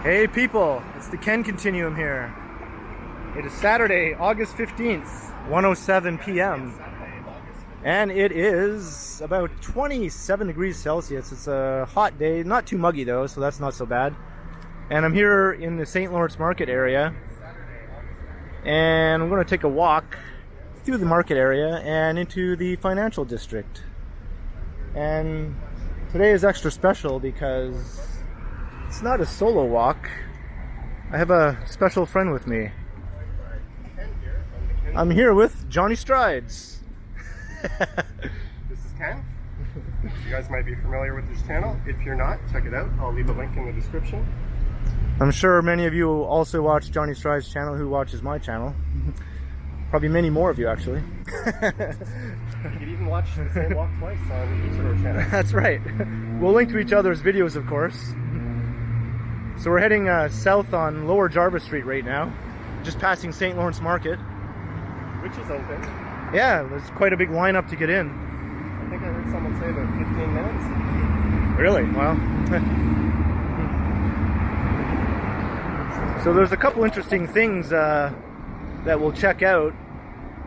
Hey people, it's the Ken Continuum here. It is Saturday, August 15th, 1:07 p.m. And it is about 27 degrees Celsius. It's a hot day, not too muggy though, so that's not so bad. And I'm here in the St. Lawrence Market area. And I'm going to take a walk through the market area and into the financial district. And today is extra special because it's not a solo walk. I have a special friend with me. I'm here with Johnny Strides. This is Ken. You guys might be familiar with this channel. If you're not, check it out. I'll leave a link in the description. I'm sure many of you also watch Johnny Strides' channel who watches my channel. Probably many more of you actually. You could even watch the same walk twice on each of our channels. That's right. We'll link to each other's videos, of course. So we're heading south on Lower Jarvis Street right now, just passing St. Lawrence Market. Which is open. Yeah, there's quite a big lineup to get in. I think I heard someone say about 15 minutes. Really? Well. So there's a couple interesting things that we'll check out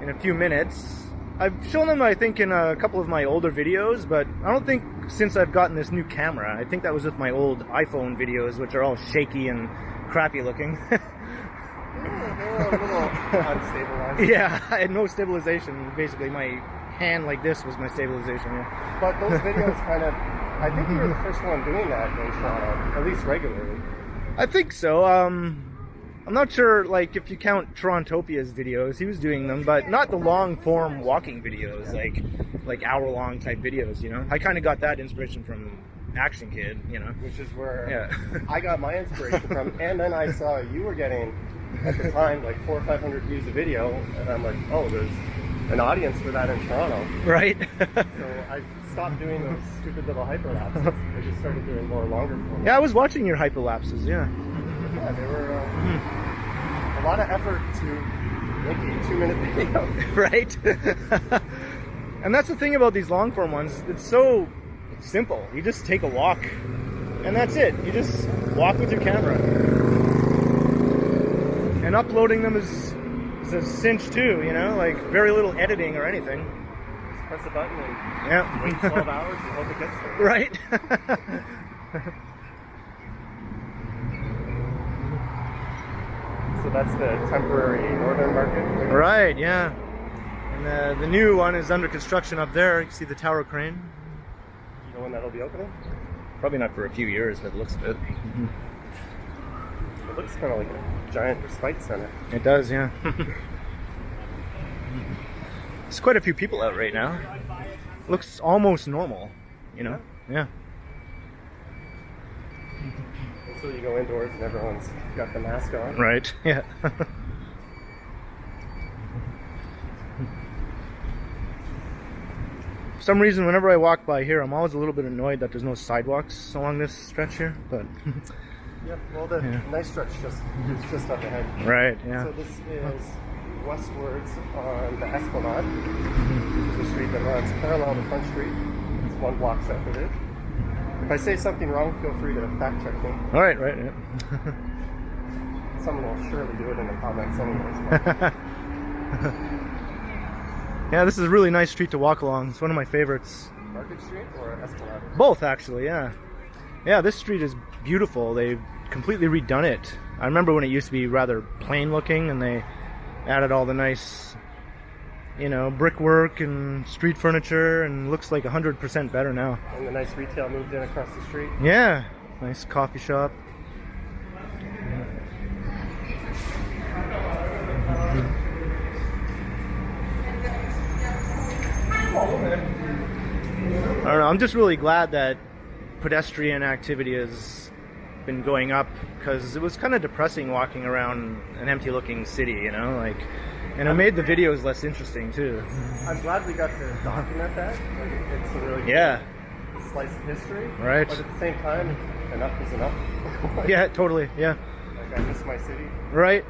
in a few minutes. I've shown them, I think, in a couple of my older videos, but I don't think since I've gotten this new camera. I think that was with my old iPhone videos, which are all shaky and crappy looking. They were a little unstabilized. Yeah, I had no stabilization. Basically, my hand like this was my stabilization. Yeah. But those videos kind of, I think you were the first one doing that in Toronto, at least regularly. I think so. I'm not sure, like, if you count Torontopia's videos, he was doing them, but not the long-form walking videos, like hour-long type videos, you know? I kind of got that inspiration from Action Kid, you know? Which is where I got my inspiration from, and then I saw you were getting, at the time, like 400 or 500 views a video, and I'm like, oh, there's an audience for that in Toronto. Right? So I stopped doing those stupid little hyperlapses. I just started doing more longer form. Yeah, I was watching your hyperlapses, yeah. Yeah, they were a lot of effort to make a 2-minute video. Right? And that's the thing about these long form ones, it's so simple. You just take a walk and that's it. You just walk with your camera. And uploading them is a cinch too, you know, like very little editing or anything. Just press a button and wait 12 hours and hope it gets there. Right? So that's the temporary northern market? Right, yeah. And the new one is under construction up there. You can see the tower crane. You know when that'll be opening? Probably not for a few years, but it looks good. It looks kind of like a giant respite center. It does, yeah. There's quite a few people out right now. Looks almost normal, you know? Yeah. So you go indoors and everyone's got the mask on. Right, yeah. For some reason, whenever I walk by here, I'm always a little bit annoyed that there's no sidewalks along this stretch here, but... Yep, well the nice stretch is just up ahead. Right, yeah. So this is westwards on the Esplanade, which is the street that runs parallel to Front Street. It's 1 block separated. If I say something wrong, feel free to fact check me. All right, right, yeah. Someone will surely do it in the comments anyways. Yeah, this is a really nice street to walk along. It's one of my favorites. Market Street or Esplanade? Both, actually, yeah. Yeah, this street is beautiful. They've completely redone it. I remember when it used to be rather plain looking and they added all the nice, you know, brickwork and street furniture, and looks like 100% better now. And the nice retail moved in across the street. Yeah, nice coffee shop. I don't know, I'm just really glad that pedestrian activity has been going up, because it was kind of depressing walking around an empty looking city, you know, like, and it made the videos less interesting too. I'm glad we got to document that. Like, it's a really good slice of history. Right. But at the same time, enough is enough. Yeah, totally, yeah. Like, I miss my city. Right.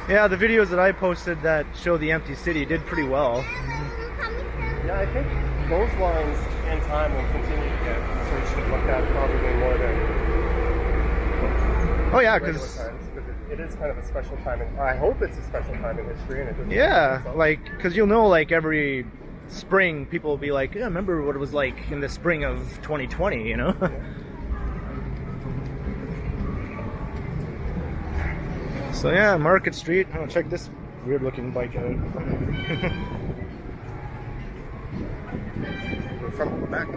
Yeah, the videos that I posted that show the empty city did pretty well. Yeah, I think those lines in time will continue to get searched and looked at probably more than Oh yeah, regular because times, it is kind of a special time, or I hope it's a special time in history, and it doesn't yeah, itself. like because you'll know like every spring people will be like, yeah, remember what it was like in the spring of 2020, you know? Yeah. So yeah, Market Street. Oh, check this weird looking bike out. From the back,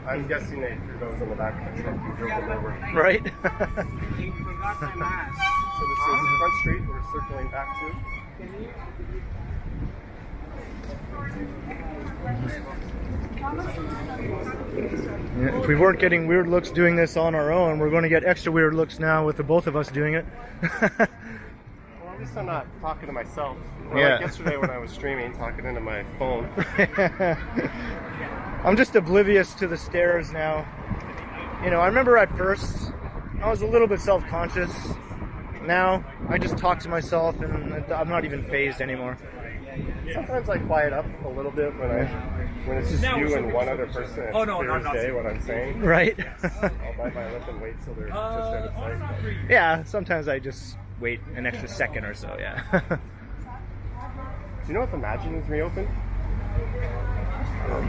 I'm guessing they threw those in the back of the truck and drove them over. Right? You forgot the mask. So this is Front Street we're circling back to. Yeah, if we weren't getting weird looks doing this on our own, we're going to get extra weird looks now with the both of us doing it. Well, at least I'm not talking to myself. Or Yeah. like yesterday when I was streaming, talking into my phone. I'm just oblivious to the stairs now. You know, I remember at first I was a little bit self-conscious. Now I just talk to myself and I'm not even phased anymore. Sometimes I quiet up a little bit when it's just you and one other person. It's clear as day what I'm saying. Right? I'll bite my lip and wait till they're just out of sight. Yeah, sometimes I just wait an extra second or so, yeah. Do you know if Imagine is reopened?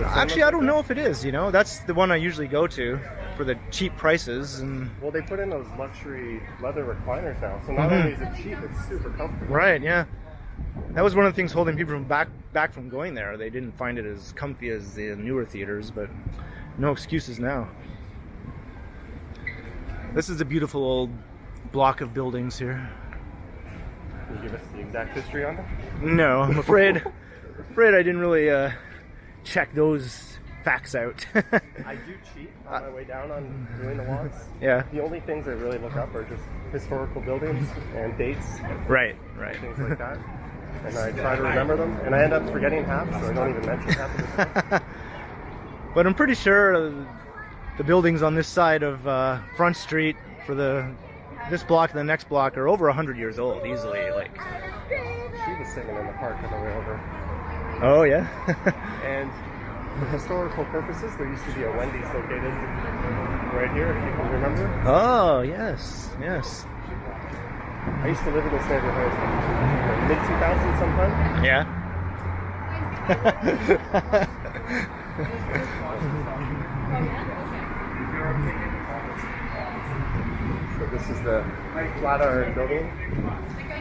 Actually, I don't know if it is, you know. That's the one I usually go to for the cheap prices. And Well, they put in those luxury leather recliners now, so not only is it cheap, it's super comfortable. right, yeah. That was one of the things holding people from back from going there. They didn't find it as comfy as the newer theaters, but no excuses now. This is a beautiful old block of buildings here. Can you give us the exact history on it? No, I'm afraid I didn't really check those facts out. I do cheat on my way down on doing the walks. Yeah, The only things I really look up are just historical buildings and dates, right. things like that. And I try to remember them, and I end up forgetting half, so I don't even mention half of the stuff. But I'm pretty sure the buildings on this side of Front Street for this block and the next block are over 100 years old, easily. Like, She was singing in the park on the way over. oh yeah. And for historical purposes, there used to be a Wendy's located right here, if you can remember. Oh yes, yes. I used to live in this neighborhood mid-2000s sometime. Yeah. So this is the Flatiron building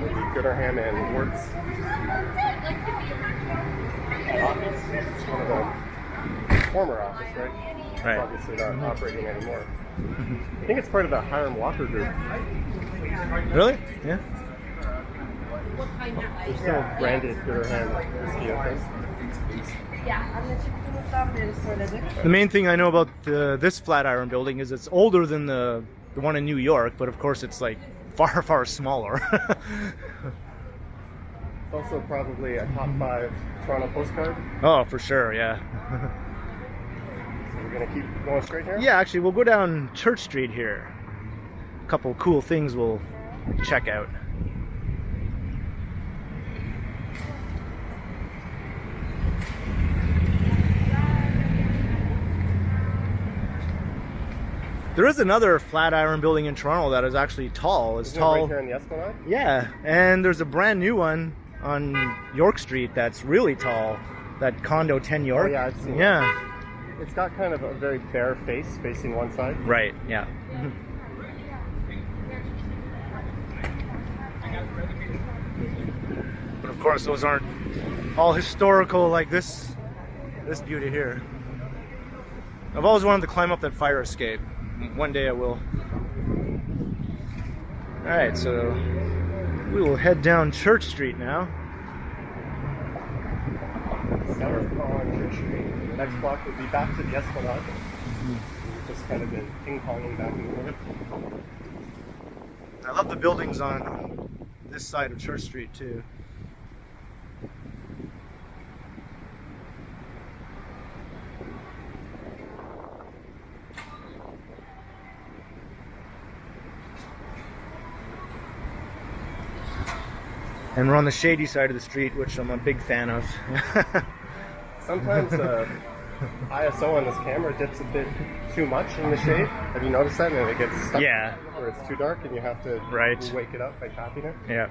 with the Gooderham and Worts office. It's one of the former office, right? Right. Obviously not operating anymore. I think it's part of the Hiram Walker group. Really? Yeah. There's still branded Gooderham whiskey out there. The main thing I know about this Flatiron building is it's older than the one in New York, but of course it's like far smaller. It's also probably a top 5 Toronto postcard. Oh, for sure, yeah. So we're gonna keep going straight here? Yeah, actually, we'll go down Church Street here. A couple cool things we'll check out. There is another Flatiron building in Toronto that is actually tall. It's Isn't it tall. right here in the Esplanade? Yeah, and there's a brand new one on York Street that's really tall. That condo 10 York. Oh, yeah, I've seen Yeah. It's got kind of a very bare face facing one side. Right. Yeah. But of course, those aren't all historical like this beauty here. I've always wanted to climb up that fire escape. One day I will. All right, so we will head down Church Street now. South on Church Street. The next block would be back to the Esplanade. We've just kind of been ping-ponging back and forth. I love the buildings on this side of Church Street too. And we're on the shady side of the street, which I'm a big fan of. Sometimes ISO on this camera dips a bit too much in the shade. Have you noticed that? And it gets stuck. Yeah. Or it's too dark and you have to Right. wake it up by tapping it. Yeah.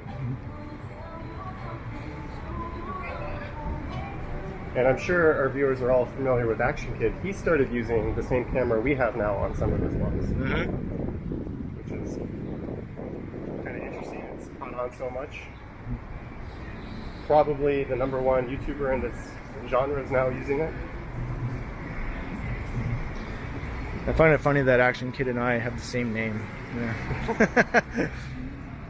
And I'm sure our viewers are all familiar with Action Kid. He started using the same camera we have now on some of his vlogs, which is kind of interesting. It's caught on so much. Probably the #1 YouTuber in this genre is now using it. I find it funny that Action Kid and I have the same name. Yeah.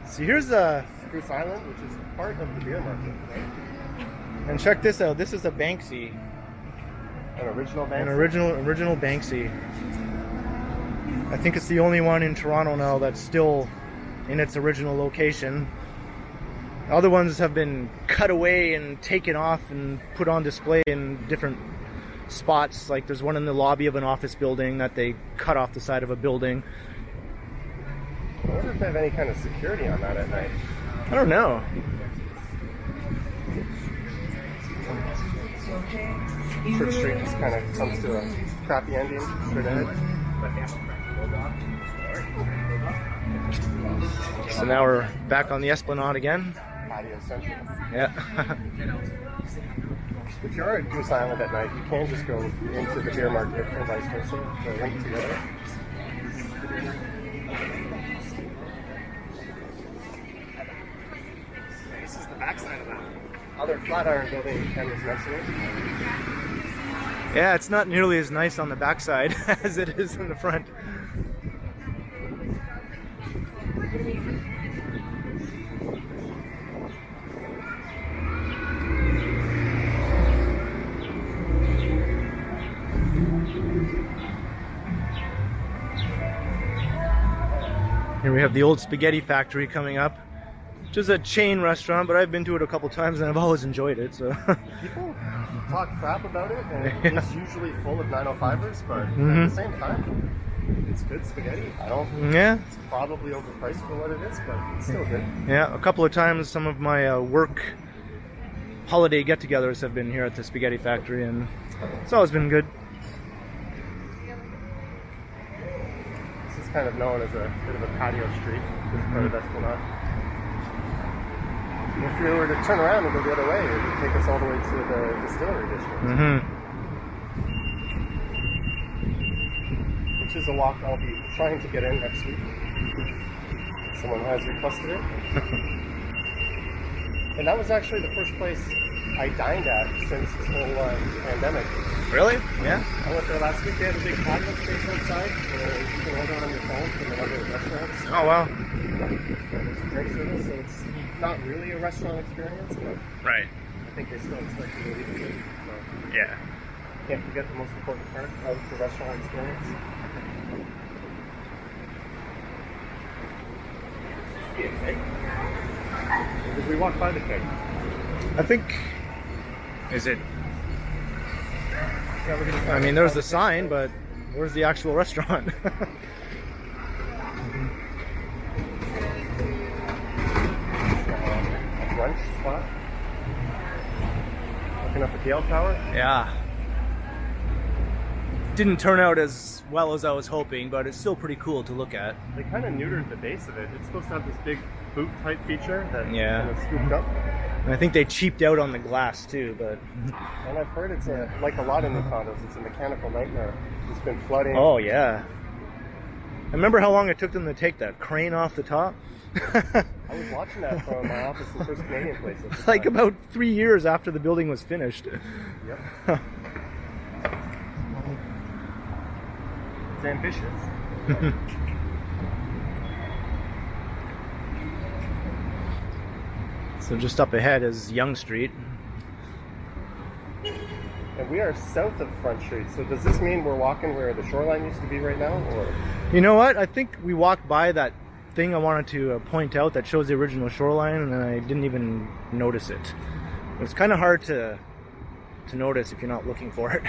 So here's Goose Island, which is part of the beer market, right? and check this out. This is a Banksy. An original Banksy. An original Banksy. I think it's the only one in Toronto now that's still in its original location. Other ones have been cut away and taken off and put on display in different spots. Like there's one in the lobby of an office building that they cut off the side of a building. I wonder if they have any kind of security on that at night. I don't know. Church Street just kind of comes to a crappy ending straight ahead. So now we're back on the Esplanade again. Patio Central. Yeah. If you're at Goose Island at night, you can just go into the beer market or vice versa. They're linked together. This is the backside of that other Flatiron building Ken was mentioning. Yeah, it's not nearly as nice on the backside as it is in the front. Here we have the old spaghetti factory coming up, which is a chain restaurant, but I've been to it a couple times and I've always enjoyed it. So People talk crap about it, and it's usually full of 905ers, but at the same time, it's good spaghetti. yeah, It's probably overpriced for what it is, but it's still good. yeah. A couple of times, some of my work holiday get-togethers have been here at the spaghetti factory, and it's always been good. This is kind of known as a bit of a patio street, this part of Esplanade. If you were to turn around and go the other way, it would take us all the way to the distillery district. Which is a walk I'll be trying to get in next week. Someone has requested it. And that was actually the first place I dined at since this whole pandemic. Really? Yeah. I went there last week. They had a big patio space outside where you can order on your phone from another restaurants. Oh wow. There's drink service, so it's not really a restaurant experience, but Right. I think they still expect you to leave it. So Yeah. can't forget the most important part of the restaurant experience. Did we walk by the keg? I think. Is it? Yeah, we're gonna I mean, there's the sign, but where's the actual restaurant? brunch spot. Looking up at the L Tower. Yeah. Didn't turn out as well as I was hoping, but it's still pretty cool to look at. They kind of neutered the base of it. It's supposed to have this big boot type feature that Yeah. kind of scooped up. And I think they cheaped out on the glass too, but. And I've heard it's like a lot in the condos, it's a mechanical nightmare. It's been flooding. Oh yeah. I remember how long it took them to take that crane off the top. I was watching that from my office in First Canadian Place. At the Like time. about 3 years after the building was finished. Yep. It's ambitious. So just up ahead is Yonge Street. And we are south of Front Street, so does this mean we're walking where the shoreline used to be right now? Or You know what? I think we walked by that thing I wanted to point out that shows the original shoreline, and then I didn't even notice it. It's kind of hard to notice if you're not looking for it.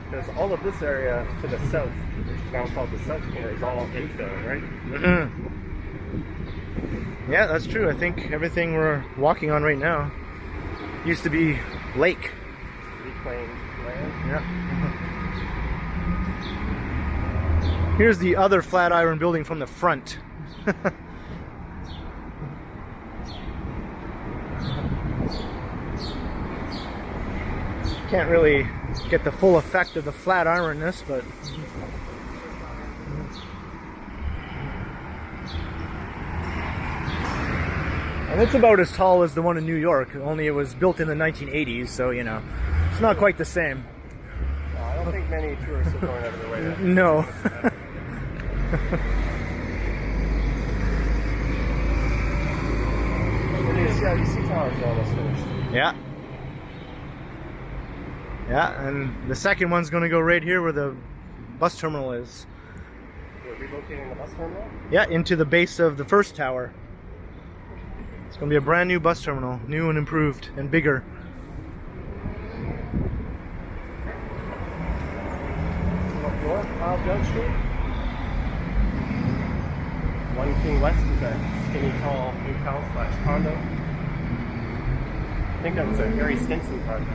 Because all of this area to the south, which is now called the South Corner, is all infill, right? Yeah, that's true. I think everything we're walking on right now used to be lake. plain land. Yeah. Here's the other Flatiron building from the front. Can't really get the full effect of the Flatironness, but and it's about as tall as the one in New York, only it was built in the 1980s, so you know, it's not quite the same. No, I don't think many tourists are going out of their way to No. The CIBC Tower is almost finished. Yeah. Yeah, and the second one's going to go right here where the bus terminal is. We're relocating the bus terminal? Yeah, into the base of the first tower. It's going to be a brand new bus terminal, new and improved and bigger. Up north, Yonge Street. One King West is that skinny, tall hotel/condo. I think that was a Harry Stinson project.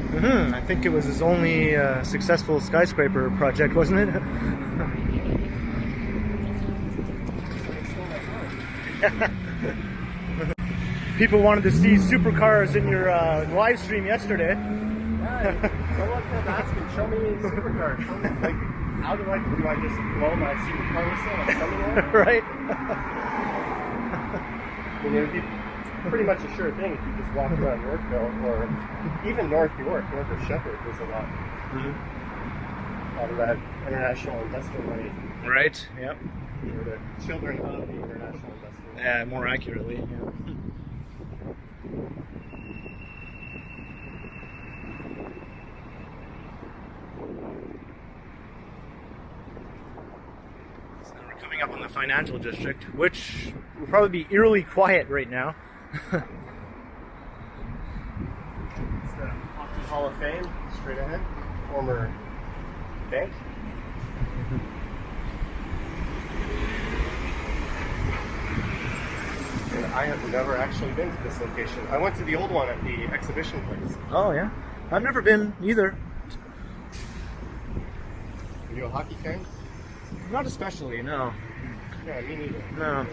I think it was his only successful skyscraper project, wasn't it? People wanted to see supercars in your live stream yesterday. Yeah, someone kept asking, show me supercars. Show me, like, how do I just blow my supercar whistle on somewhere? Right? I mean, it would be pretty much a sure thing if you just walked around Yorkville or even North York, north of Sheppard. There's a lot of that international industrial money. Right, yep. Or the children of the international industrial money. Yeah, more accurately, yeah. So we're coming up on the financial district, which will probably be eerily quiet right now. It's the Hockey Hall of Fame, straight ahead. Former bank. And I have never actually been to this location. I went to the old one at the exhibition place. Oh, yeah? I've never been either. Are you a hockey fan? Not especially, no. Yeah, me neither. No. I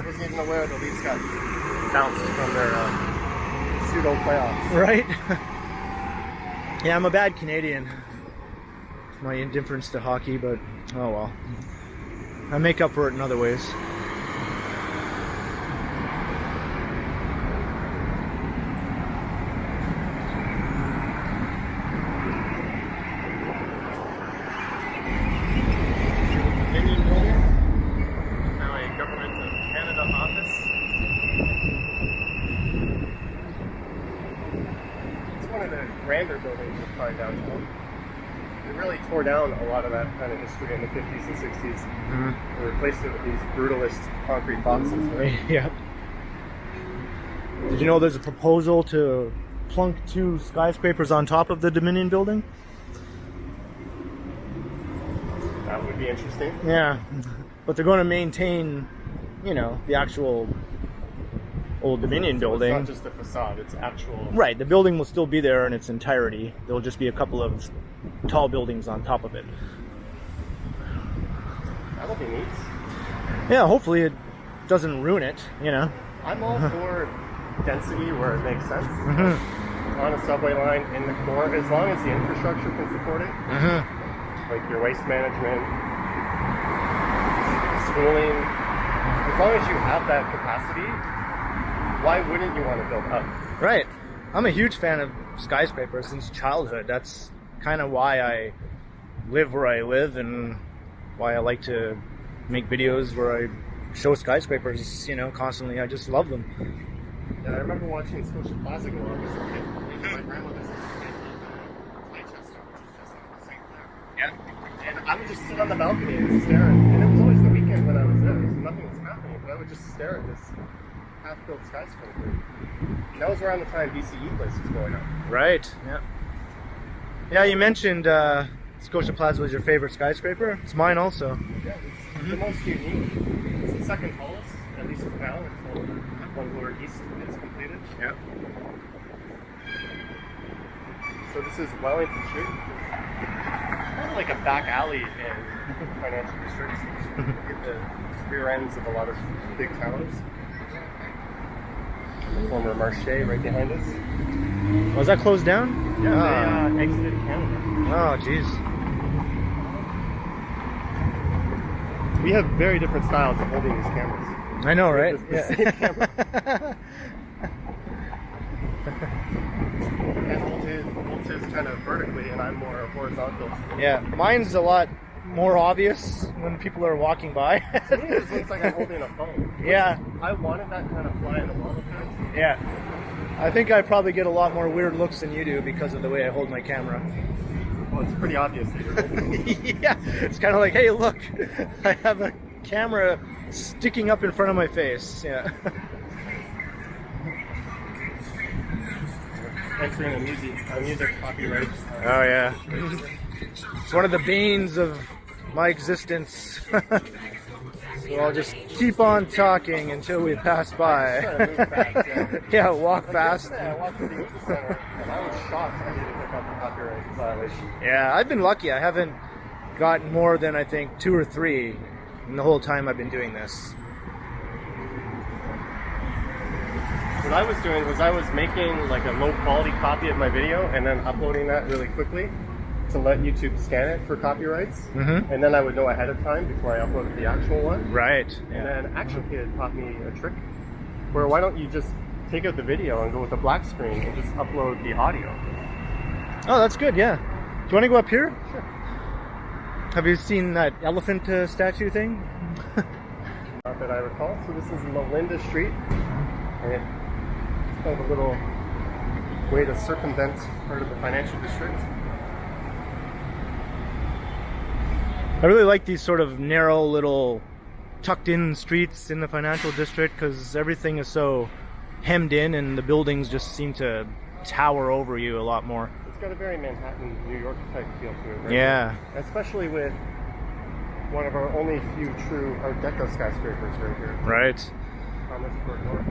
wasn't even aware the Leafs got bounced from their pseudo playoffs. Right? Yeah, I'm a bad Canadian. My indifference to hockey, but oh well. I make up for it in other ways. Grander buildings you'll find downtown. They really tore down a lot of that kind of history in the 50s and 60s and replaced it with these brutalist concrete boxes. Right? Yeah. Did you know there's a proposal to plunk 2 skyscrapers on top of the Dominion building? That would be interesting. Yeah. But they're going to maintain, you know, the actual old Dominion building. It's not just a facade, it's actual. Right, the building will still be there in its entirety. There'll just be a couple of tall buildings on top of it. That'll be neat. Yeah, hopefully it doesn't ruin it, you know. I'm all for density where it makes sense. On a subway line in the core, as long as the infrastructure can support it. Like your waste management, schooling. As long as you have that capacity, why wouldn't you want to build up? Right. I'm a huge fan of skyscrapers since childhood. That's kind of why I live where I live and why I like to make videos where I show skyscrapers, you know, constantly. I just love them. Yeah, I remember watching Scotia Plaza go up as a kid. My grandmother's Leicester, which is just on the St. Yeah. And I would just sit on the balcony and stare. And it was always the weekend when I was there. Nothing was happening, but I would just stare at this half-built skyscraper. And that was around the time BCE place was going up. Right, yeah. Yeah, you mentioned Scotia Plaza was your favorite skyscraper. It's mine also. Yeah, it's the most unique. It's the second tallest, at least for now, until one floor east is completed. Yeah. So this is Wellington Street. Kind of like a back alley in financial districts. You get the rear ends of a lot of big towers. The former Marche right behind us. Was that closed down? Yeah, they exited Canada. Oh, jeez. We have very different styles of holding these cameras. I know, right? The same camera. And holds his kind of vertically, and I'm more horizontal. Yeah, mine's a lot more obvious when people are walking by. To me, it looks like I'm holding a phone. Yeah. I wanted that kind of fly in the wall effect. Yeah. I think I probably get a lot more weird looks than you do because of the way I hold my camera. Well, it's pretty obvious that you're holding it. Yeah, it's kind of like, hey, look, I have a camera sticking up in front of my face. Yeah. Entering a music copyright. Oh, yeah. It's one of the banes of my existence. So I'll just keep on talking until we pass by. Trying to move fast, Yeah, walk fast. I walked to the Ave Center, and I was shocked I didn't pick up a copyright violation. Yeah, I've been lucky. I haven't gotten more than, I think, 2 or 3 in the whole time I've been doing this. What I was doing was I was making like a low quality copy of my video and then uploading that really quickly to let YouTube scan it for copyrights. Mm-hmm. And then I would know ahead of time before I uploaded the actual one. Right. And then Action Kid taught me a trick where why don't you just take out the video and go with a black screen and just upload the audio. Oh, that's good, yeah. Do you want to go up here? Sure. Have you seen that elephant statue thing? Not that I recall. So this is Melinda Street. And it's kind of a little way to circumvent part of the financial district. I really like these sort of narrow little tucked in streets in the financial district because everything is so hemmed in and the buildings just seem to tower over you a lot more. It's got a very Manhattan, New York type feel to it, right? Yeah. Especially with one of our only few true Art Deco skyscrapers right here. Right. On this corridor.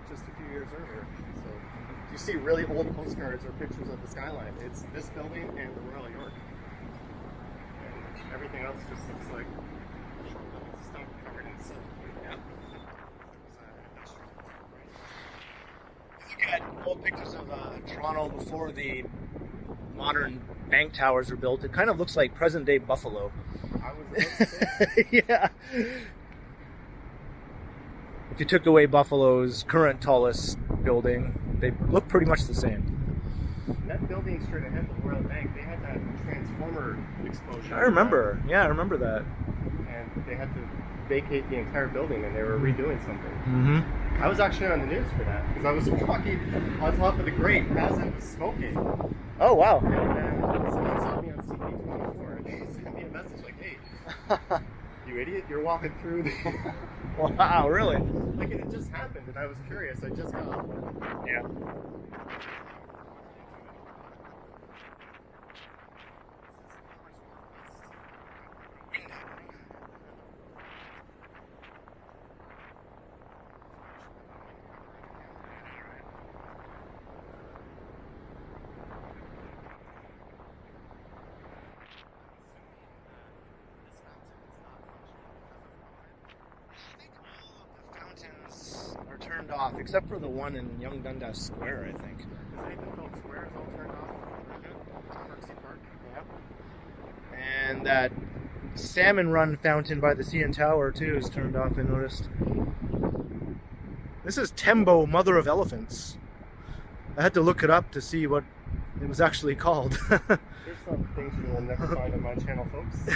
Just a few years earlier. So you see really old postcards or pictures of the skyline. It's this building and the Royal York. And everything else just looks like short little stuff covered in silk. Yeah. Look at old pictures of Toronto before the modern bank towers were built. It kind of looks like present day Buffalo. I was about to say. Yeah. If you took away Buffalo's current tallest building, they look pretty much the same. That building straight ahead, the Royal Bank, they had that transformer explosion. I remember. Yeah, I remember that. And they had to vacate the entire building and they were redoing something. Mm-hmm. I was actually on the news for that because I was walking on top of the grate as it was smoking. Oh, wow. And then someone saw me on CP24 and they sent me a message like, hey, you idiot, you're walking through the... Wow, really? Like it just happened and I was curious. I just got off work. Yeah. Are turned off, except for the one in Young Dundas Square, I think. Is anything called squares all turned off? Banksy Park. Yep. And that Salmon Run fountain by the CN Tower, too, is turned off, I noticed. This is Tembo, Mother of Elephants. I had to look it up to see what it was actually called. There's some things you will never find on my channel, folks.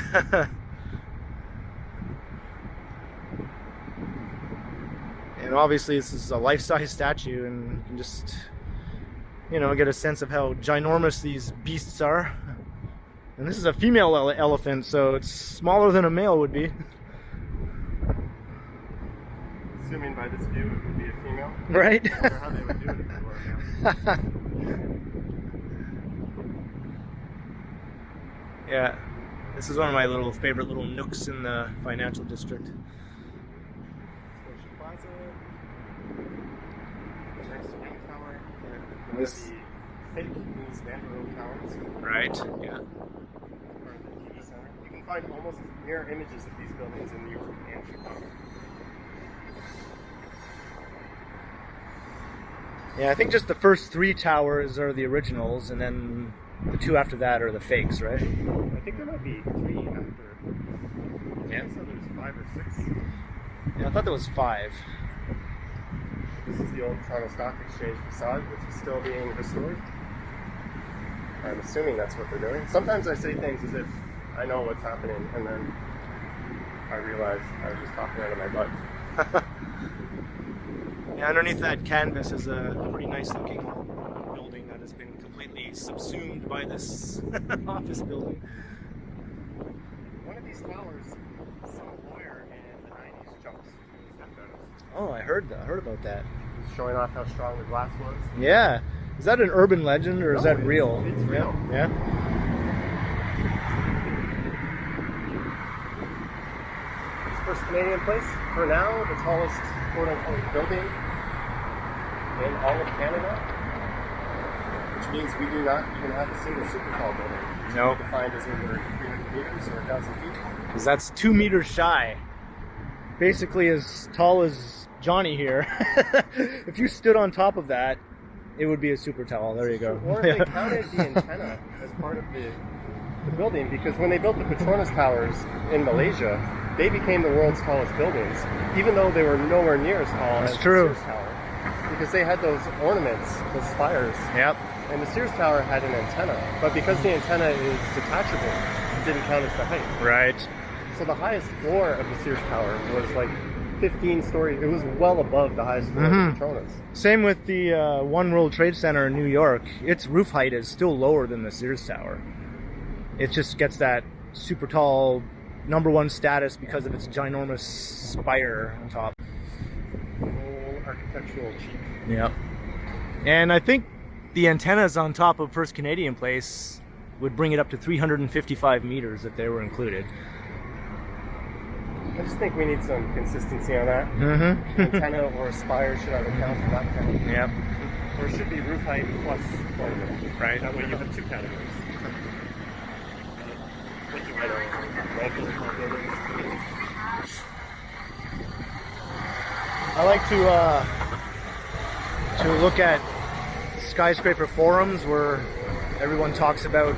And obviously this is a life-size statue and you can just, you know, get a sense of how ginormous these beasts are. And this is a female elephant, so it's smaller than a male would be. Assuming by this view it would be a female. Right? I wonder how they would do it if it were a male. Yeah. This is one of my favorite little nooks in the financial district. Scotia Plaza. Next to Wing Tower. This- The fake Mies van der Rohe towers. Right, yeah. Part of the TV center. You can find almost mirror images of these buildings in New York and Chicago. Yeah, I think just the first 3 towers are the originals, and then the 2 after that are the fakes, right? I think there might be 3 after. Yeah. So there's 5 or 6. Yeah, I thought there was 5. This is the old Toronto Stock Exchange facade, which is still being restored. I'm assuming that's what they're doing. Sometimes I say things as if I know what's happening, and then I realize I was just talking out of my butt. Yeah, underneath that canvas is a pretty nice looking building that has been completely subsumed by this office building. One of these towers, some lawyer in the 90s jumped his death out of. Oh, I heard about that. He's showing off how strong the glass was. Yeah. Is that an urban legend or is No, that real? It's real. Yeah. It's the first Canadian place, for now, the tallest quote-unquote building in all of Canada, which means we do not even have a single super tall building. No. Defined as over 300 meters or 1,000 feet. Because that's 2 meters shy. Basically as tall as Johnny here. If you stood on top of that, it would be a super tall. There you go. Or if they counted the antenna as part of the building, because when they built the Petronas Towers in Malaysia, they became the world's tallest buildings, even though they were nowhere near as tall That's as true. the Sears Tower. Because they had those ornaments, those spires. Yep. And the Sears Tower had an antenna, but because the antenna is detachable, it didn't count as the height. Right. So the highest floor of the Sears Tower was like 15 stories. It was well above the highest floor of the Petronas. Same with the One World Trade Center in New York. Its roof height is still lower than the Sears Tower. It just gets that super tall #1 status because of its ginormous spire on top. Whole architectural cheat. Yep. And I think the antennas on top of First Canadian Place would bring it up to 355 meters if they were included. I just think we need some consistency on that. Mm-hmm. Antenna or spire should either count or not count. Yep. Or it should be roof height plus one. Right. That way you have 2 categories. What do I know? Ranking tall buildings. I like to look at skyscraper forums where everyone talks about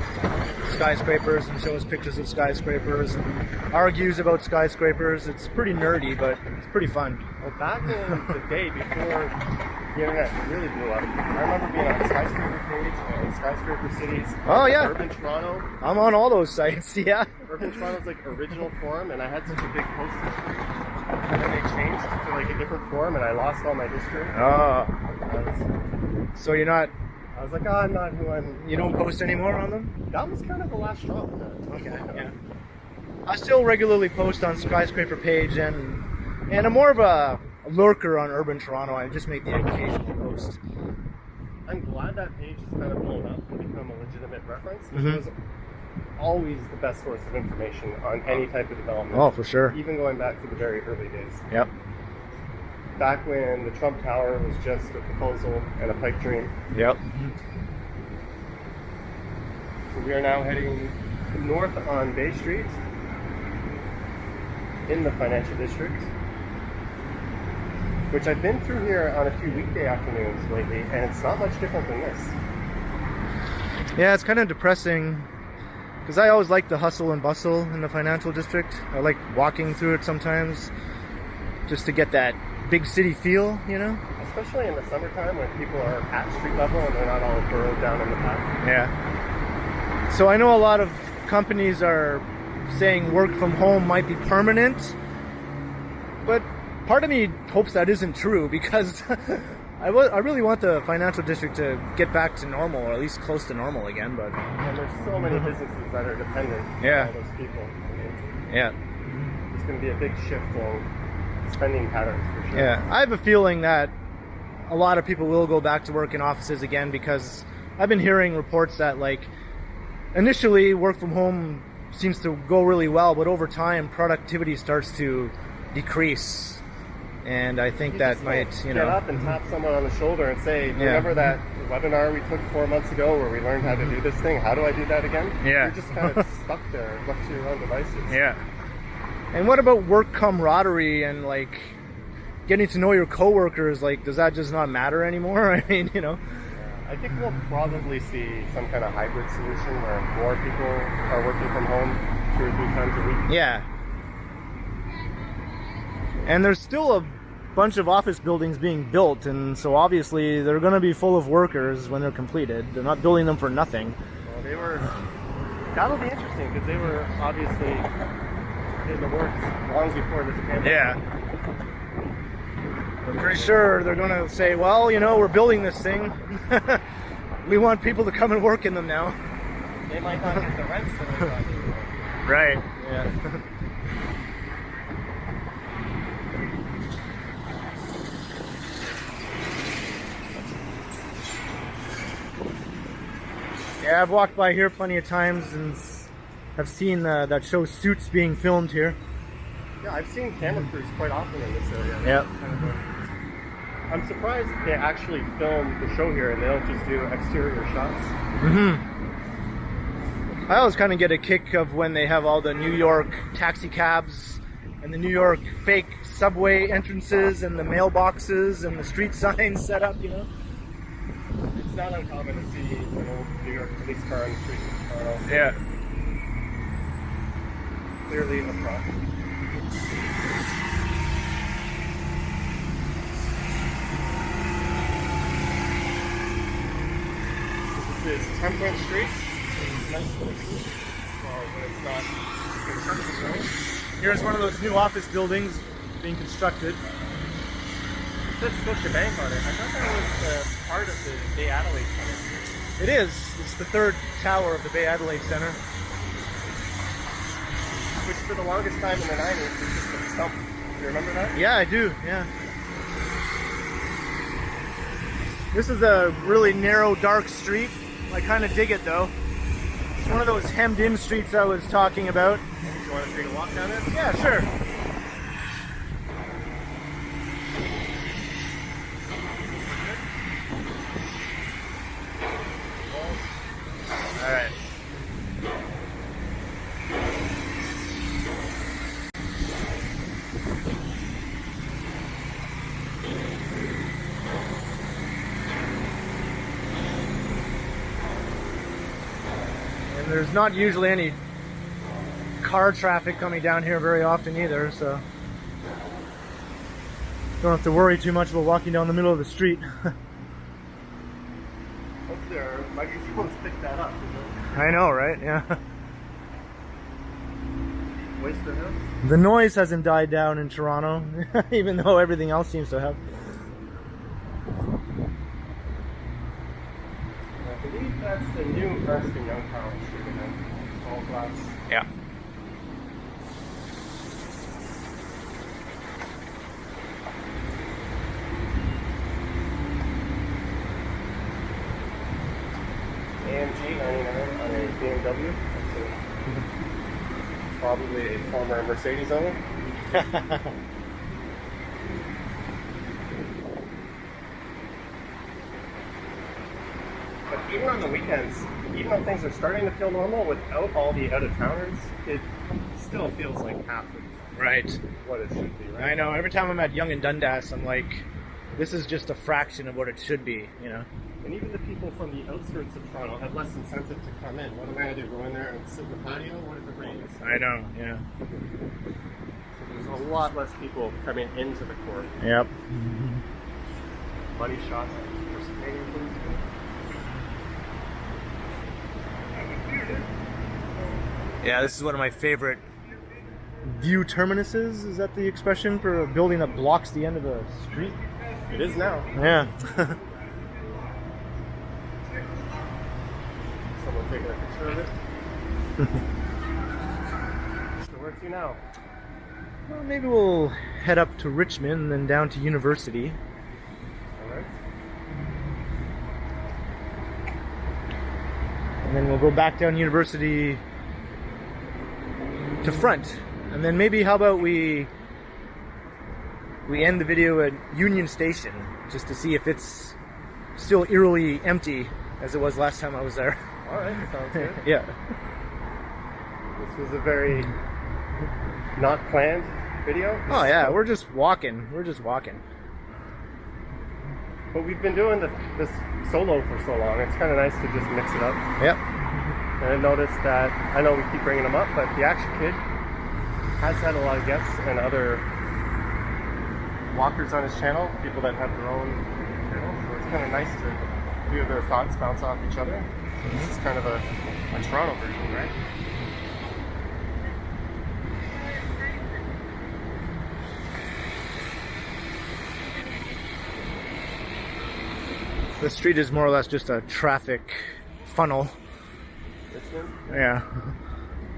skyscrapers and shows pictures of skyscrapers and argues about skyscrapers. It's pretty nerdy, but it's pretty fun. Well, back in the day before the internet really blew up, I remember being on Skyscraper Page and Skyscraper Cities. Oh, yeah. Urban Toronto. I'm on all those sites, yeah. Urban Toronto's like original forum, and I had such a big poster. And then they changed to like a different forum, and I lost all my history. Oh, I so you're not, was like, oh, I'm not who I'm. you don't post anymore on them? That was kind of the last straw. Okay, yeah. I still regularly post on Skyscraper Page, and I'm more of a lurker on Urban Toronto. I just make the occasional post. I'm glad that page has kind of blown up and become a legitimate reference. Mhm. It was always the best source of information on any type of development. Oh, for sure. Even going back to the very early days. Yep. Back when the Trump Tower was just a proposal and a pipe dream. Yep. So we are now heading north on Bay Street in the financial district, which I've been through here on a few weekday afternoons lately, and it's not much different than this. Yeah, it's kind of depressing because I always like the hustle and bustle in the financial district. I like walking through it sometimes just to get that big city feel, you know? Especially in the summertime when people are at street level and they're not all burrowed down in the path. Yeah. So I know a lot of companies are saying work from home might be permanent, but part of me hopes that isn't true because I really want the financial district to get back to normal, or at least close to normal again. But And there's so many businesses that are dependent Yeah. on all those people. I mean, yeah, there's going to be a big shift in spending patterns for sure. yeah, I have a feeling that a lot of people will go back to work in offices again because I've been hearing reports that like initially work from home seems to go really well, but over time productivity starts to decrease. And I think that might, get up and tap someone on the shoulder and say, remember that webinar we took 4 months ago where we learned how to do this thing? How do I do that again? Yeah. You're just kind of stuck there, left to your own devices. Yeah. And what about work camaraderie and like getting to know your coworkers? Like, does that just not matter anymore? I mean, I think we'll probably see some kind of hybrid solution where more people are working from home 2 or 3 times a week. Yeah. And there's still a bunch of office buildings being built, and so obviously they're going to be full of workers when they're completed. They're not building them for nothing. Well, that'll be interesting because they were obviously in the works long before this pandemic. Yeah. I'm pretty sure they're going to say, well, we're building this thing. We want people to come and work in them now. They might not get the rents that they thought they would. Right. Yeah. Yeah, I've walked by here plenty of times and have seen that show Suits being filmed here. Yeah, I've seen camera crews quite often in this area. Yep. I'm surprised they actually film the show here and they don't just do exterior shots. I always kind of get a kick of when they have all the New York taxi cabs and the New York fake subway entrances and the mailboxes and the street signs set up, It's not uncommon to see an old New York police car on the street. Yeah. Clearly a problem. This is Temperance Street. It's nice little street. Well, when it's not construction zone. Here's one of those new office buildings being constructed. It says Scotia Bank on it. I thought that was part of the Ave Adelaide Center. It is. It's the third tower of the Ave Adelaide Center. Which for the longest time in the 90s was just a stump. Do you remember that? Yeah, I do. Yeah. This is a really narrow, dark street. I kind of dig it though. It's one of those hemmed-in streets I was talking about. You want to take a walk down it? Yeah, sure. All right. And there's not usually any car traffic coming down here very often either, so don't have to worry too much about walking down the middle of the street. Hope their microphones pick that up. I know, right? Yeah. Oyster House? The noise hasn't died down in Toronto, even though everything else seems to have. I believe that's the new Ernst & Young Tower Street again. All glass. Yeah. AMG 99 on a BMW. That's probably a former Mercedes owner. But even on the weekends, even though things are starting to feel normal without all the out-of-towners, it still feels like half of Right. what it should be, right? I know. Every time I'm at Yonge and Dundas, I'm like, this is just a fraction of what it should be, And even the people from the outskirts of Toronto have less incentive to come in. What am I going to do? Go in there and sit in the patio? What if it rains? I know, yeah. So there's a lot less people coming into the court. Yep. Money shots for Canadian food. Yeah, this is one of my favorite view terminuses. Is that the expression for a building that blocks the end of a street? It is now. Yeah. Someone taking a picture of it. So where to now? Well, maybe we'll head up to Richmond and then down to University. Alright. And then we'll go back down University to Front, and then maybe how about we end the video at Union Station just to see if it's still eerily empty as it was last time I was there. All right, sounds good. Yeah. This was a very not planned video. Oh yeah, we're just walking. But we've been doing this solo for so long. It's kind of nice to just mix it up. Yep. And I noticed that, I know we keep bringing them up, but the Action Kid has had a lot of guests and other walkers on his channel, people that have their own channel. So it's kind of nice to hear their thoughts bounce off each other. This is kind of a Toronto version, right? The street is more or less just a traffic funnel. Richmond? Yeah.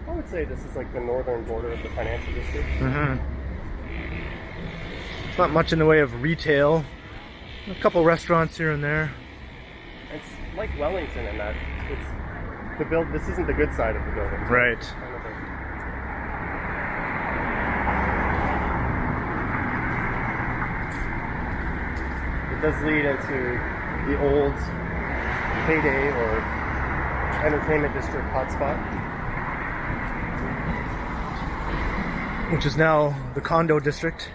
I would say this is like the northern border of the financial district. Mm-hmm. It's not much in the way of retail. A couple restaurants here and there. It's like Wellington in that it's the this isn't the good side of the building. Right. Kind of it does lead into the old heyday or entertainment district hotspot. Which is now the condo district.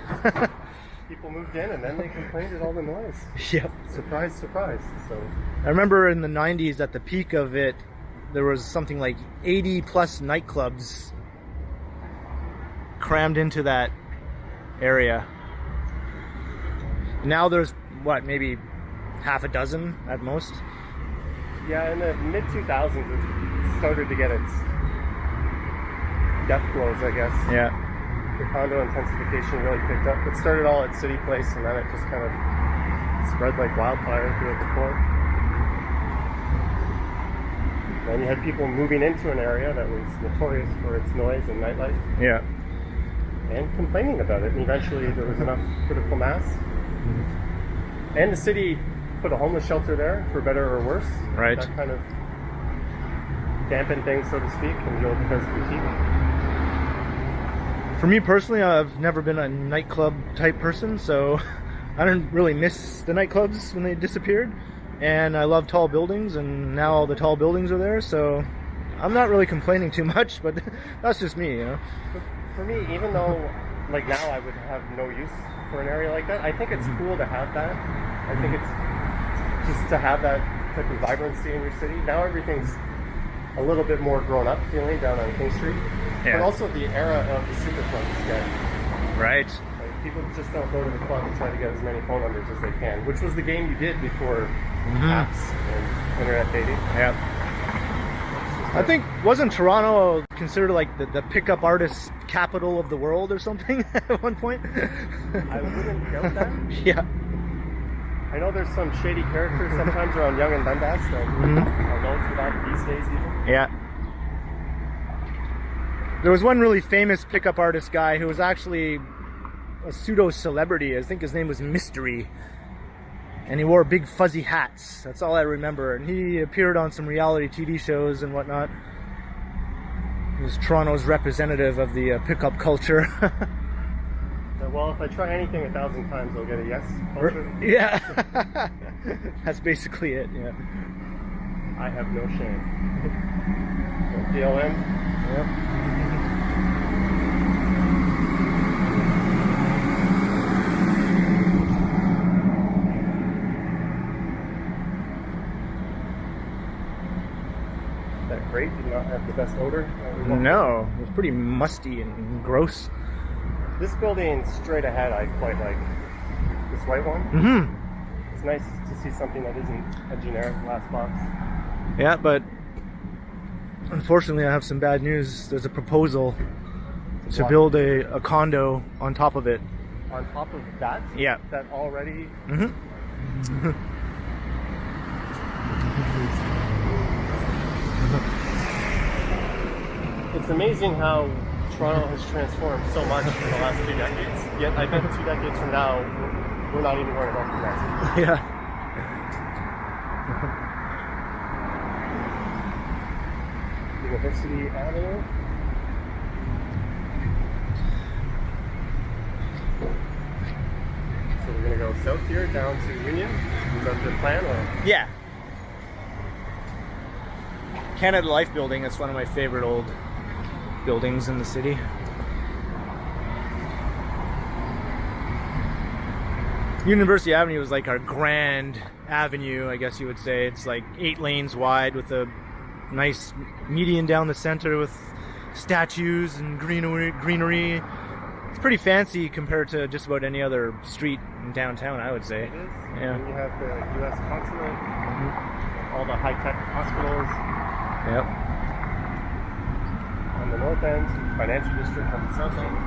People moved in and then they complained at all the noise. Yep. Surprise, surprise. So I remember in the 90s at the peak of it, there was something like 80 plus nightclubs crammed into that area. Now there's, what, maybe half a dozen at most? yeah, in the mid 2000s it started to get its death blows, I guess. Yeah. The condo intensification really picked up. It started all at City Place and then it just kind of spread like wildfire throughout the port. And you had people moving into an area that was notorious for its noise and nightlife. Yeah. And complaining about it. And eventually there was enough critical mass. And the city put a homeless shelter there, for better or worse. Right. That kind of dampened things, so to speak, in the old Defense Boutique. For me personally, I've never been a nightclub type person, so I didn't really miss the nightclubs when they disappeared. And I love tall buildings, and now all the tall buildings are there, so I'm not really complaining too much, but that's just me, you know. But for me, even though, like now I would have no use for an area like that, I think it's cool to have that. I think it's just to have that type of vibrancy in your city. Now everything's a little bit more grown up feeling down on King Street. Yeah. But also the era of the superfront is dead. Right. Like, people just don't go to the club and try to get as many phone numbers as they can, which was the game you did before apps and internet dating. Yeah. I think, wasn't Toronto considered like the pickup artist capital of the world or something at one point? I wouldn't doubt that. Yeah. I know there's some shady characters sometimes around Yonge and Dundas that are known for that these days even. Yeah. There was one really famous pickup artist guy who was actually a pseudo-celebrity. I think his name was Mystery. And he wore big fuzzy hats. That's all I remember. And he appeared on some reality TV shows and whatnot. He was Toronto's representative of the pickup culture. Well, if I try anything 1,000 times, I'll get a yes culture. Yeah. That's basically it, yeah. I have no shame. DLM. Yep. That crate did not have the best odor. No, it was pretty musty and gross. This building straight ahead I quite like. This white one. Mm-hmm. It's nice to see something that isn't a generic glass box. Yeah, but unfortunately I have some bad news. There's a proposal to build a condo on top of it. On top of that? Yeah. That already... Mm-hmm. It's amazing how Toronto has transformed so much in the last 2 decades. Yet I bet 2 decades from now, we're not even going to recognize it. Yeah. University Avenue. south here down to Union. Is that the plan? Or? Yeah. Canada Life building, that's one of my favorite old buildings in the city. University Avenue is like our grand avenue, I guess you would say. It's like 8 lanes wide with a nice median down the center with statues and greenery. It's pretty fancy compared to just about any other street in downtown, I would say. It is. Yeah. And you have the U.S. consulate, all the high-tech hospitals. Yep. On the north end, financial district on the south end.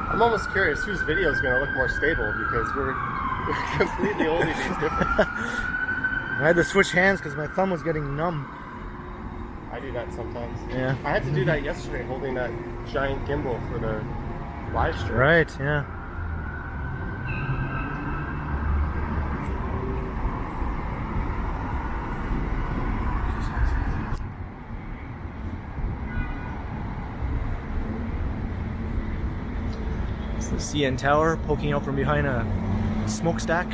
I'm almost curious whose video is going to look more stable because we're completely oldies different. I had to switch hands because my thumb was getting numb. I do that sometimes. Yeah. I had to do that yesterday holding that giant gimbal for the live stream. Right, yeah. It's the CN Tower poking out from behind a smokestack.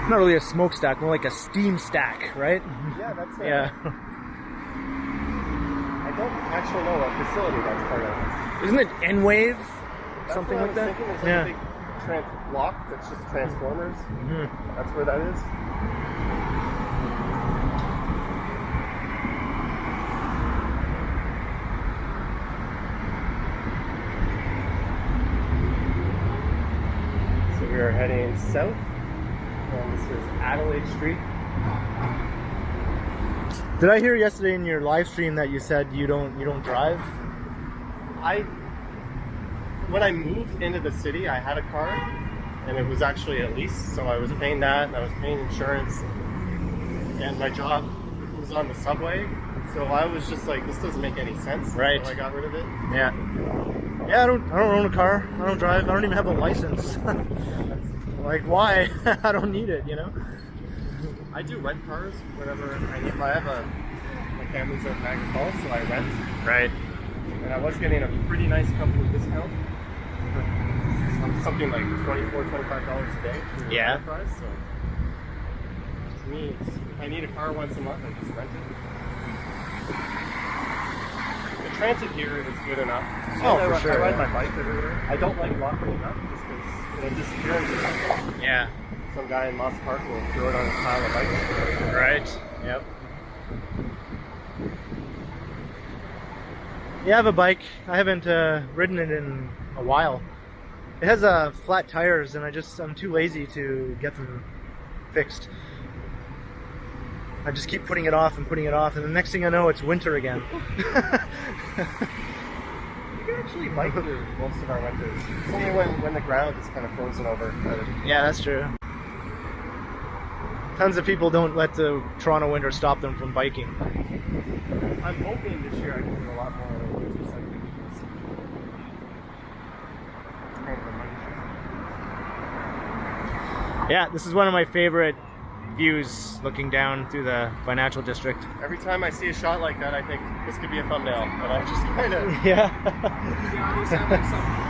Not really a smokestack, more like a steam stack, right? Yeah, that's it. Yeah. I don't actually know what facility that's part of. Isn't it N-Wave? That's Something what I like was that? thinking. There's like a big block that's just transformers. That's where that is. So we are heading south. And this is Adelaide Street. Did I hear yesterday in your live stream that you said you don't drive? When I moved into the city, I had a car, and it was actually a lease, so I was paying that, and I was paying insurance, and my job was on the subway, so I was just like, this doesn't make any sense. Right. So I got rid of it. Yeah. Yeah, I don't own a car. I don't drive. I don't even have a license. Like, why? I don't need it, you know? I do rent cars whenever I need. My family's at Niagara Falls, so I rent. Right. And I was getting a pretty nice company discount. Something like $24, $25 a day for the Yeah. enterprise. So to me, if I need a car once a month, I just rent it. The transit here is good enough. Oh, And for sure, I ride yeah. my bike everywhere. I don't like locking it up just because it'll disappear into something. Yeah. Some guy in Moss Park will throw it on his pile of bikes. Right. Yep. Yeah, I have a bike. I haven't ridden it in a while. It has flat tires, and I'm too lazy to get them fixed. I just keep putting it off, and the next thing I know, it's winter again. You can actually bike through most of our winters. It's only when the ground is kind of frozen over. Yeah, that's true. Tons of people don't let the Toronto winter stop them from biking. I'm hoping this year I can do a lot more winter cycling. It's kind of a money shot. Yeah, this is one of my favorite views looking down through the financial district. Every time I see a shot like that, I think this could be a thumbnail, but I just kind of. Yeah. Yeah, they sound like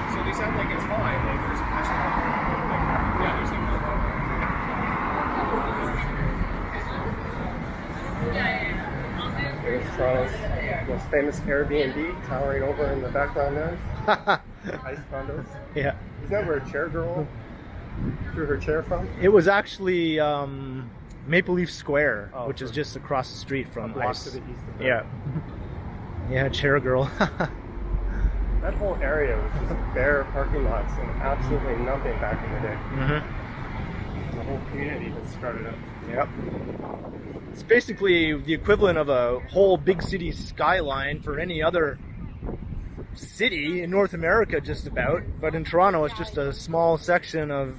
so they sound like it's fine. Like there's there's like no problem. There's Toronto's most famous Airbnb towering over in the background there. Ice condos. Yeah. Isn't that where a chair girl threw her chair from? It was actually Maple Leaf Square, Oh, which is just across the street from A block Ice. to the east of Yeah. Yeah, Chair Girl. That whole area was just bare parking lots and absolutely nothing back in the day. Mm-hmm. The whole community has started up. Yep. It's basically the equivalent of a whole big city skyline for any other city in North America, just about. But in Toronto, it's just a small section of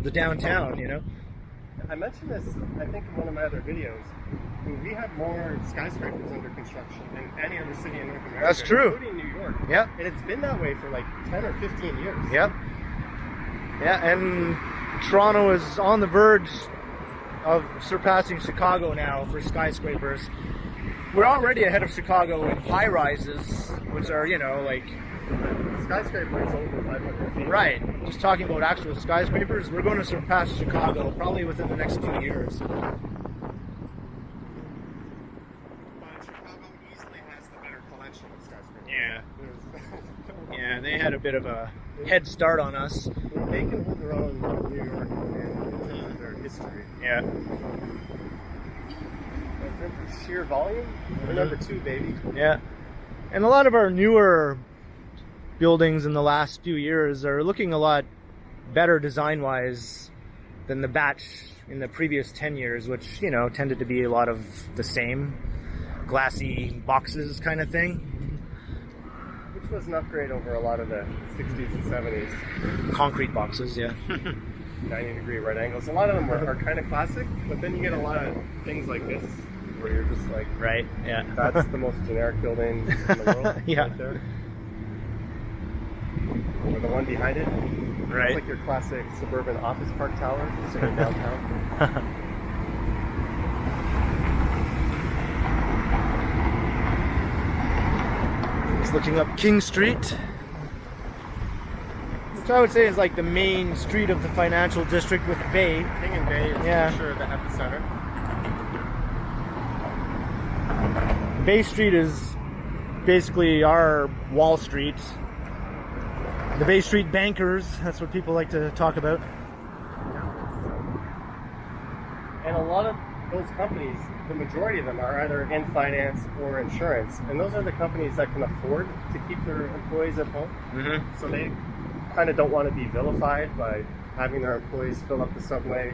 the downtown, you know? I mentioned this, I think, in one of my other videos. we have more skyscrapers under construction than any other city in North America. That's true. Including New York. Yep. And it's been that way for like 10 or 15 years. Yep. Yeah, and Toronto is on the verge of surpassing Chicago now for skyscrapers. We're already ahead of Chicago in high rises, which are, you know, like... Skyscraper is over 500 feet. Right. Just talking about actual skyscrapers, we're going to surpass Chicago probably within the next 2 years. But Chicago easily has the better collection of skyscrapers. Yeah. Yeah, they had a bit of a head start on us. They can hold their own with New York and their history. Yeah. In terms of sheer volume, we're number 2, baby. Yeah. And a lot of our newer buildings in the last few years are looking a lot better design-wise than the batch in the previous 10 years, which, you know, tended to be a lot of the same glassy boxes kind of thing. Which was an upgrade over a lot of the 60s and 70s. Concrete boxes, yeah. 90-degree right angles. A lot of them are kind of classic, but then you get a lot of things like this where you're just like, Right, yeah. that's the most generic building in the world. Yeah. Right there. Or the one behind it. Right. It's like your classic suburban office park tower sitting downtown. Just looking up King Street, which I would say is like the main street of the financial district with the bay. King and Bay is Yeah. for sure the epicenter. Bay Street is basically our Wall Street. The Bay Street bankers, that's what people like to talk about. And a lot of those companies, the majority of them are either in finance or insurance. And those are the companies that can afford to keep their employees at home. Mm-hmm. So they kind of don't want to be vilified by having their employees fill up the subway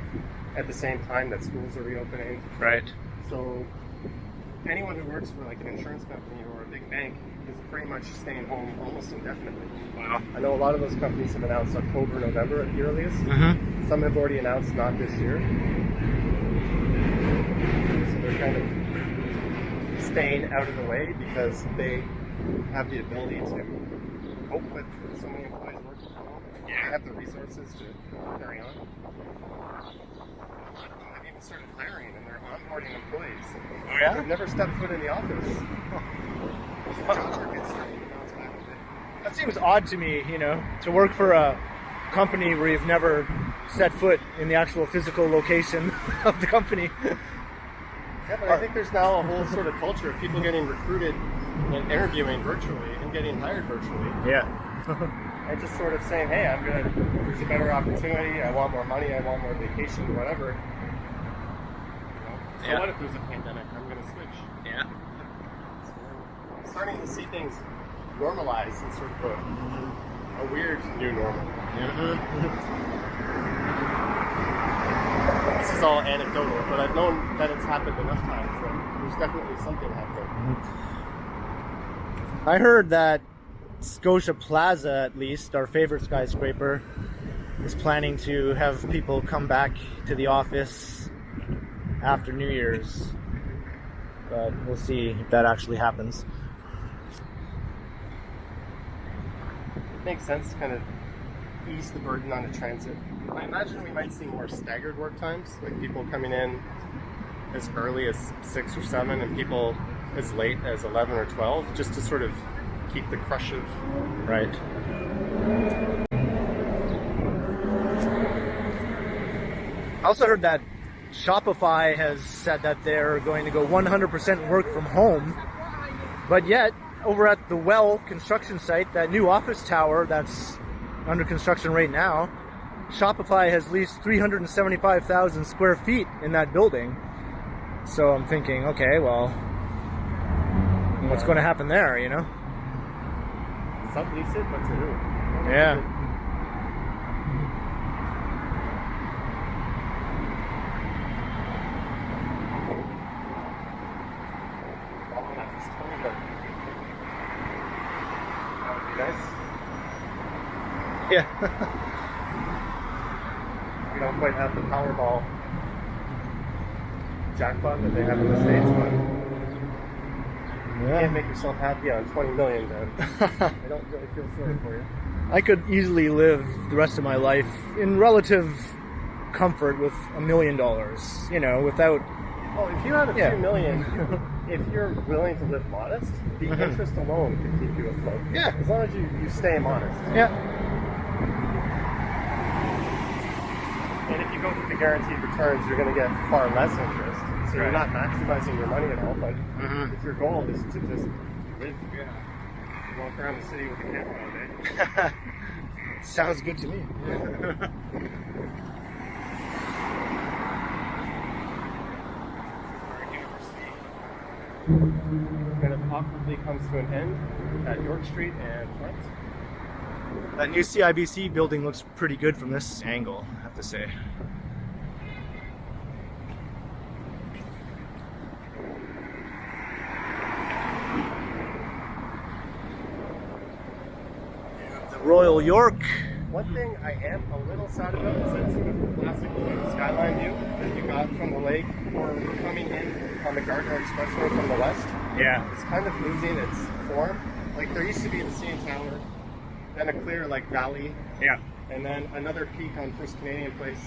at the same time that schools are reopening. Right. So anyone who works for like an insurance company or a big bank is pretty much staying home almost indefinitely. Wow. I know a lot of those companies have announced October, November at the earliest. Mm-hmm. Some have already announced not this year. So they're kind of staying out of the way because they have the ability to cope with so many employees working from home. They have the resources to carry on. They've even started hiring and they're onboarding employees. Oh, yeah? They've never stepped foot in the office. The job market's starting to bounce back a bit. That seems odd to me, you know, to work for a company where you've never set foot in the actual physical location of the company. Yeah, but I think there's now a whole sort of culture of people getting recruited and interviewing virtually and getting hired virtually. Yeah. And just sort of saying, hey, there's a better opportunity, I want more money, I want more vacation, whatever. So Yeah. what if there's a pandemic? I'm going to switch. Yeah. So we're starting to see things normalize in sort of a weird new normal. This is all anecdotal, but I've known that it's happened enough times that there's definitely something happening. I heard that Scotia Plaza, at least, our favorite skyscraper, is planning to have people come back to the office after New Year's. But we'll see if that actually happens. It makes sense to kind of ease the burden on the transit. I imagine we might see more staggered work times, like people coming in as early as 6 or 7 and people as late as 11 or 12, just to sort of keep the crush of... Right. I also heard that Shopify has said that they're going to go 100% work from home, but yet over at the Well construction site, that new office tower that's under construction right now, Shopify has leased 375,000 square feet in that building. So I'm thinking, okay, well, what's going to happen there, you know? Sublease it, but to who? Yeah. That would be nice. Yeah. We don't quite have the Powerball jackpot that they have in the States, but you Yeah. can't make yourself happy on 20 million, then I don't really feel sorry for you. I could easily live the rest of my life in relative comfort with $1 million, you know, without. Oh, if you had a Yeah. few million, if you're willing to live modest, the interest alone can keep you afloat. Yeah. As long as you stay modest. Yeah. And if you go for the guaranteed returns, you're going to get far less interest. So you're not maximizing your money at all. But if your goal is to just live, walk around the city with a camera all day. Sounds good to me. Kind of awkwardly comes to an end at York Street and Front. That new CIBC building looks pretty good from this angle, I have to say. The Royal York. One thing I am a little sad about is that sort of classic skyline view that you got from the lake or coming in on the Gardner Expressway from the west. Yeah. It's kind of losing its form. Like there used to be the CN Tower, then a clear like valley, Yeah. and then another peak on First Canadian Place.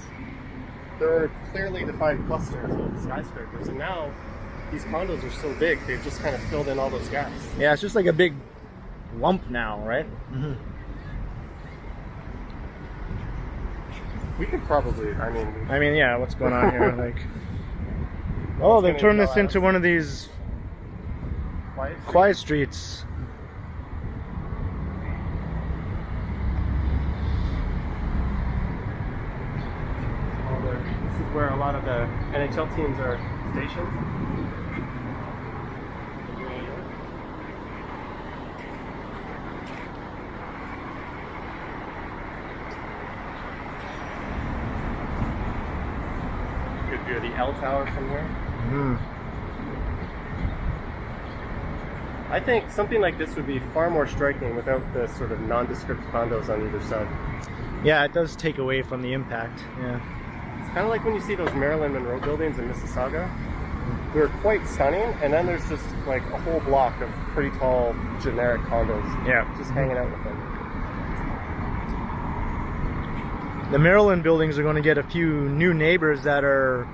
There are clearly defined clusters of skyscrapers, and now these condos are so big they've just kind of filled in all those gaps. Yeah, it's just like a big lump now, right? We could probably, I mean, Yeah, what's going on here? Like, oh, they've turned this into one of these quiet streets. this is where a lot of the NHL teams are stationed. Good view of the L Tower from here. I think something like this would be far more striking without the sort of nondescript condos on either side. Yeah, it does take away from the impact. Yeah. It's kind of like when you see those Marilyn Monroe buildings in Mississauga. They're quite stunning, and then there's just like a whole block of pretty tall, generic condos. Yeah. Just hanging out with them. The Maryland buildings are going to get a few new neighbors that are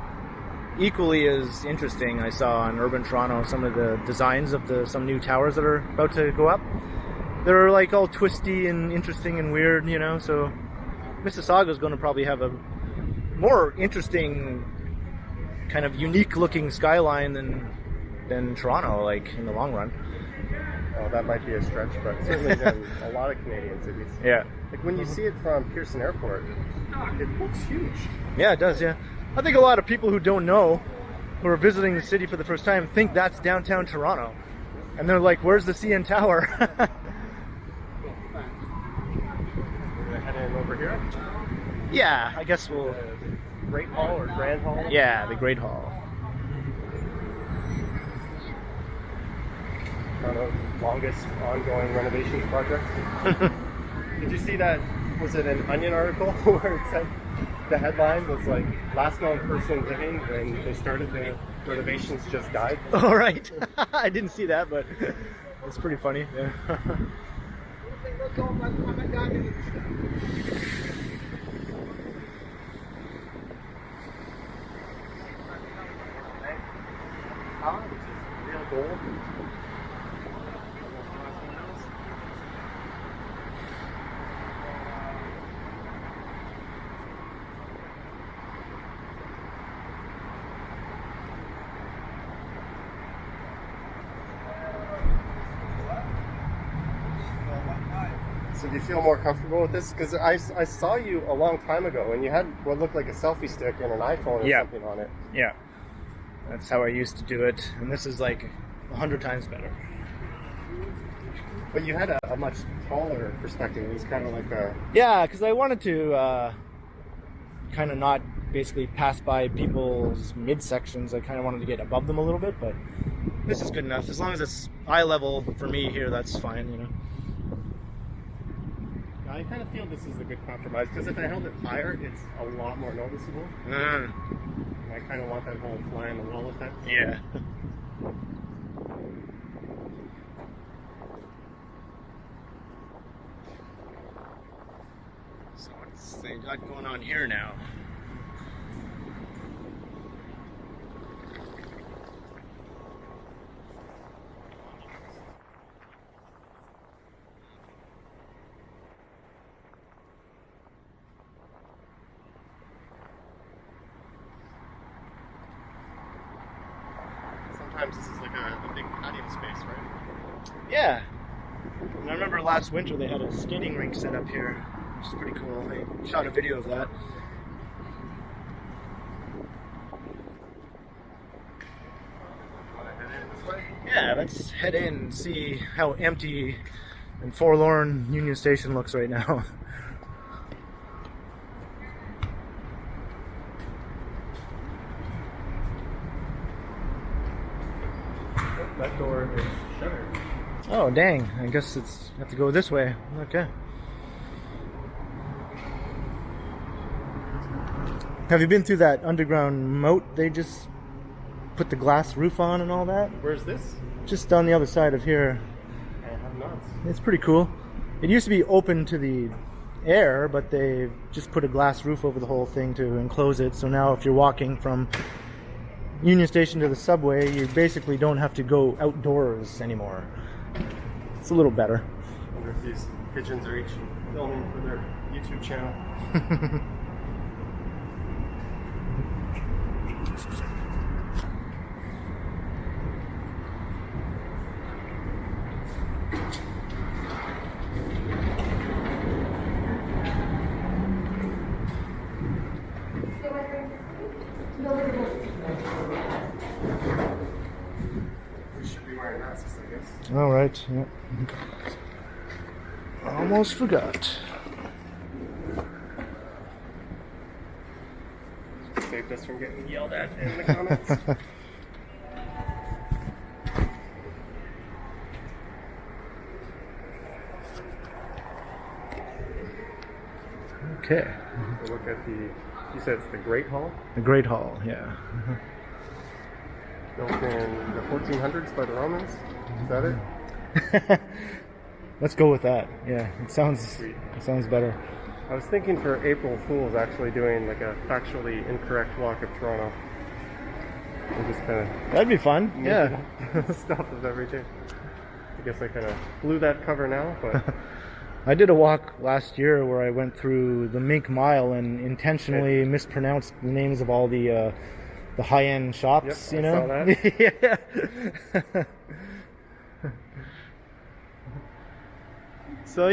equally as interesting. I saw on Urban Toronto some of the designs of some new towers that are about to go up. They're like all twisty and interesting and weird, you know, so Mississauga is going to probably have a more interesting, kind of unique looking skyline than Toronto, like in the long run. Oh, that might be a stretch, but certainly than a lot of Canadian cities. Yeah. Like when you see it from Pearson Airport, it looks huge. Yeah, it does, yeah. I think a lot of people who don't know, who are visiting the city for the first time, think that's downtown Toronto. And they're like, where's the CN Tower? We're gonna head in over here. Yeah, I guess we'll... Great Hall or Grand Hall? Yeah, the Great Hall. One of the longest ongoing renovations project. Did you see that? Was it an Onion article where it said the headline was like last known person living when they started the renovations just died? All right. I didn't see that, but it's pretty funny. Yeah. Which is real gold. So do you feel more comfortable with this? Because I saw you a long time ago and you had what looked like a selfie stick and an iPhone or Yeah. something on it. Yeah. That's how I used to do it. And this is like 100 times better. But you had a much taller perspective. It was kind of like a... Yeah, because I wanted to kind of not basically pass by people's midsections. I kind of wanted to get above them a little bit, but this is good enough. As long as it's eye level for me here, that's fine, you know. I kind of feel this is a good compromise because if I held it higher, it's a lot more noticeable. And I kind of want that whole fly on the wall effect. Yeah. So what's they got going on here now? Sometimes this is like a big patio space, right? Yeah. And I remember last winter they had a skating rink set up here, which is pretty cool. They shot a video of that. Want to head in this way? Yeah, let's head in and see how empty and forlorn Union Station looks right now. That door is shuttered. Oh, dang. I guess it's have to go this way. Okay. Have you been through that underground moat they just put the glass roof on and all that? Where's this? Just on the other side of here. I have not. It's pretty cool. It used to be open to the air, but they just put a glass roof over the whole thing to enclose it. So now if you're walking from Union Station to the subway, you basically don't have to go outdoors anymore. It's a little better. I wonder if these pigeons are each filming for their YouTube channel. We should be wearing masks, I guess. All right. Yeah. Almost forgot. Saved us from getting yelled at in the comments. Okay. We'll look at the, you said it's the Great Hall? The Great Hall, yeah. Built in the 1400s by the Romans. Is that it? Let's go with that. Yeah, it sounds Sweet. it sounds better. I was thinking for April Fools actually doing like a factually incorrect walk of Toronto. And just kind of That'd be fun. Yeah. stuff of everything. I guess I kind of blew that cover now, but I did a walk last year where I went through the Mink Mile and intentionally mispronounced the names of all the high-end shops. Yep, you I know. saw that. Yeah. So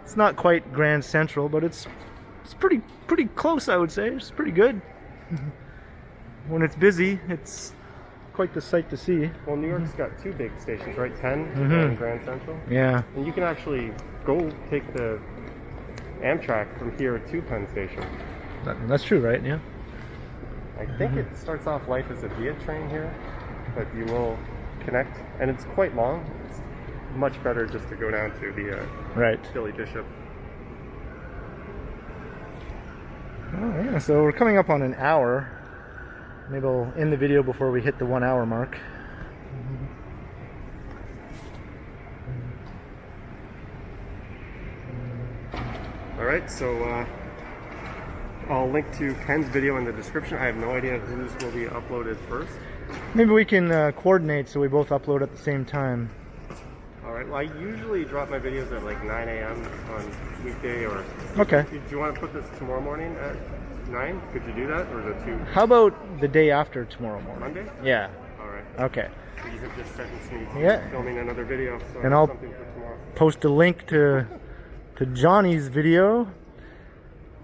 it's not quite Grand Central, but it's pretty close, I would say. It's pretty good. When it's busy, it's quite the sight to see. Well, New York's got two big stations, right? 10 and Grand Central. Yeah. And you can actually go take the Amtrak from here to Penn Station. That's true, right? Yeah. I think it starts off life as a Via train here, but you will connect, and it's quite long. It's much better just to go down to the Right. Billy Bishop. Oh, yeah. So we're coming up on an hour. Maybe I'll end the video before we hit the 1 hour mark. All right, so I'll link to Ken's video in the description. I have no idea whose will be uploaded first. Maybe we can coordinate so we both upload at the same time. All right, well, I usually drop my videos at like 9 a.m. on weekday or... Okay. Do you want to put this tomorrow morning at 9? Could you do that, or is it too... How about the day after tomorrow morning? Monday? Yeah. All right. Okay. So you have just sentenced me to Yeah. filming another video, so And I I'll- have something for tomorrow. Post a link to Johnny's video.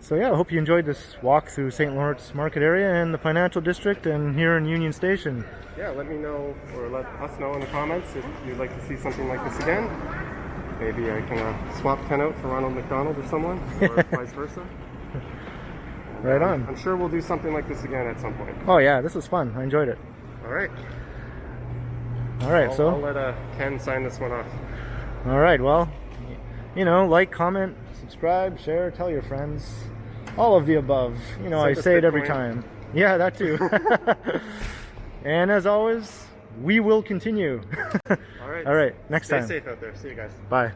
So yeah, I hope you enjoyed this walk through St. Lawrence Market area and the Financial District and here in Union Station. Yeah, let me know, or let us know in the comments if you'd like to see something like this again. Maybe I can swap Ken out for Ronald McDonald or someone, or vice versa. Right on. I'm sure we'll do something like this again at some point. Oh yeah, this was fun. I enjoyed it. All right. All right, I'll let Ken sign this one off. All right, well, like, comment, subscribe, share, tell your friends. All of the above. I Send us say it every Bitcoin. time. Yeah, that too. And as always, we will continue. All right. All right, next Stay time. safe out there. See you guys. Bye.